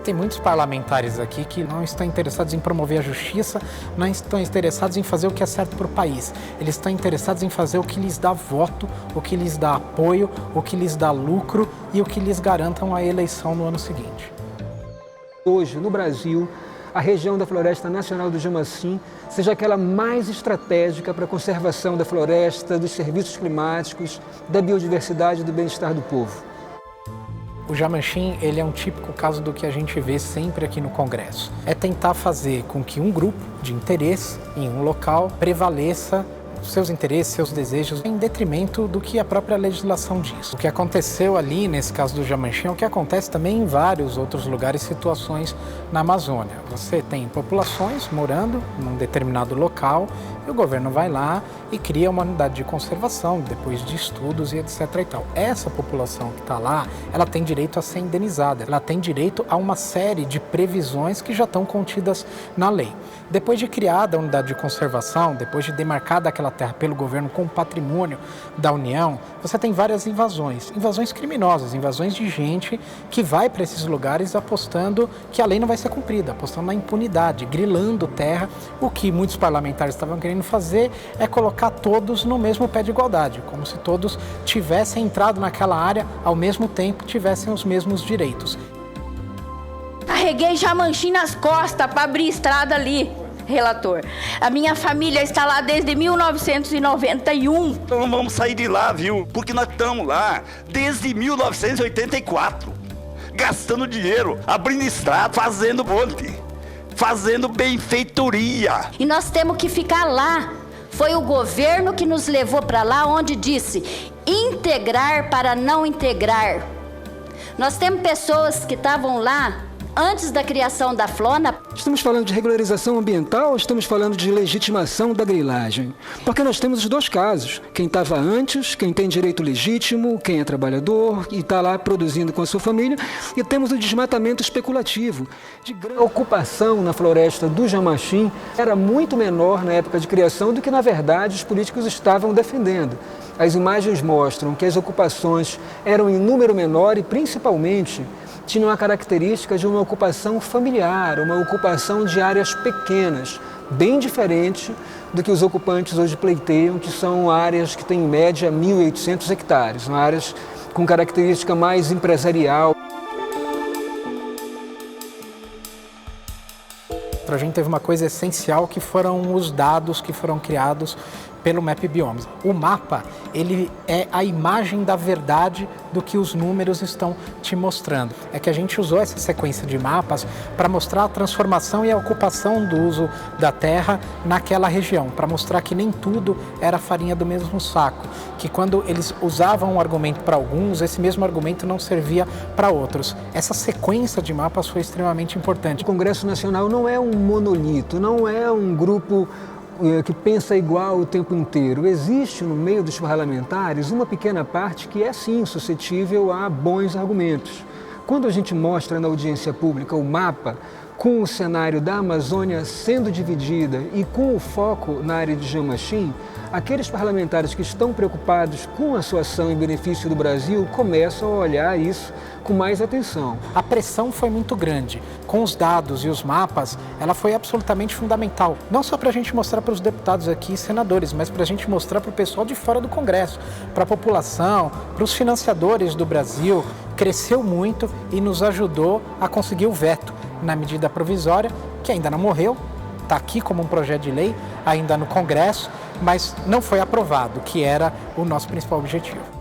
Tem muitos parlamentares aqui que não estão interessados em promover a justiça, não estão interessados em fazer o que é certo para o país. Eles estão interessados em fazer o que lhes dá voto, o que lhes dá apoio, o que lhes dá lucro e o que lhes garantam a eleição no ano seguinte. Hoje, no Brasil, a região da Floresta Nacional do Jamacim seja aquela mais estratégica para a conservação da floresta, dos serviços climáticos, da biodiversidade e do bem-estar do povo. O Jamachim, ele é um típico caso do que a gente vê sempre aqui no Congresso. É tentar fazer com que um grupo de interesse em um local prevaleça seus interesses, seus desejos, em detrimento do que a própria legislação diz. O que aconteceu ali, nesse caso do Jamachim, é o que acontece também em vários outros lugares e situações na Amazônia. Você tem populações morando num determinado local e o governo vai lá e cria uma unidade de conservação, depois de estudos e etc. e tal. Essa população que está lá, ela tem direito a ser indenizada, ela tem direito a uma série de previsões que já estão contidas na lei. Depois de criada a unidade de conservação, depois de demarcada aquela terra pelo governo como patrimônio da União, você tem várias invasões criminosas, invasões de gente que vai para esses lugares apostando que a lei não vai ser cumprida, apostando na impunidade, grilando terra. O que muitos parlamentares estavam querendo fazer é colocar todos no mesmo pé de igualdade, como se todos tivessem entrado naquela área ao mesmo tempo, tivessem os mesmos direitos. Carreguei Jamachim nas costas para abrir estrada ali, relator. A minha família está lá desde 1991. Então não vamos sair de lá, viu? Porque nós estamos lá desde 1984, gastando dinheiro, abrindo estrada, fazendo ponte, fazendo benfeitoria. E nós temos que ficar lá. Foi o governo que nos levou para lá, onde disse integrar para não integrar. Nós temos pessoas que estavam lá antes da criação da Flona. Estamos falando de regularização ambiental ou estamos falando de legitimação da grilagem? Porque nós temos os dois casos. Quem estava antes, quem tem direito legítimo, quem é trabalhador e está lá produzindo com a sua família. E temos o desmatamento especulativo. A ocupação na floresta do Jamachim era muito menor na época de criação do que, na verdade, os políticos estavam defendendo. As imagens mostram que as ocupações eram em número menor e, principalmente, tinham a característica de uma ocupação familiar, uma ocupação de áreas pequenas, bem diferente do que os ocupantes hoje pleiteiam, que são áreas que têm em média 1.800 hectares, são áreas com característica mais empresarial. Para a gente teve uma coisa essencial que foram os dados que foram criados pelo Map Biomes. O mapa, ele é a imagem da verdade do que os números estão te mostrando. É que a gente usou essa sequência de mapas para mostrar a transformação e a ocupação do uso da terra naquela região, para mostrar que nem tudo era farinha do mesmo saco, que quando eles usavam um argumento para alguns, esse mesmo argumento não servia para outros. Essa sequência de mapas foi extremamente importante. O Congresso Nacional não é um monolito, não é um grupo que pensa igual o tempo inteiro. Existe no meio dos parlamentares uma pequena parte que é sim suscetível a bons argumentos. Quando a gente mostra na audiência pública o mapa com o cenário da Amazônia sendo dividida e com o foco na área de Jamachim, aqueles parlamentares que estão preocupados com a sua ação em benefício do Brasil começam a olhar isso com mais atenção. A pressão foi muito grande. Com os dados e os mapas, ela foi absolutamente fundamental. Não só para a gente mostrar para os deputados aqui e senadores, mas para a gente mostrar para o pessoal de fora do Congresso, para a população, para os financiadores do Brasil. Cresceu muito e nos ajudou a conseguir o veto na medida provisória, que ainda não morreu, está aqui como um projeto de lei, ainda no Congresso, mas não foi aprovado, que era o nosso principal objetivo.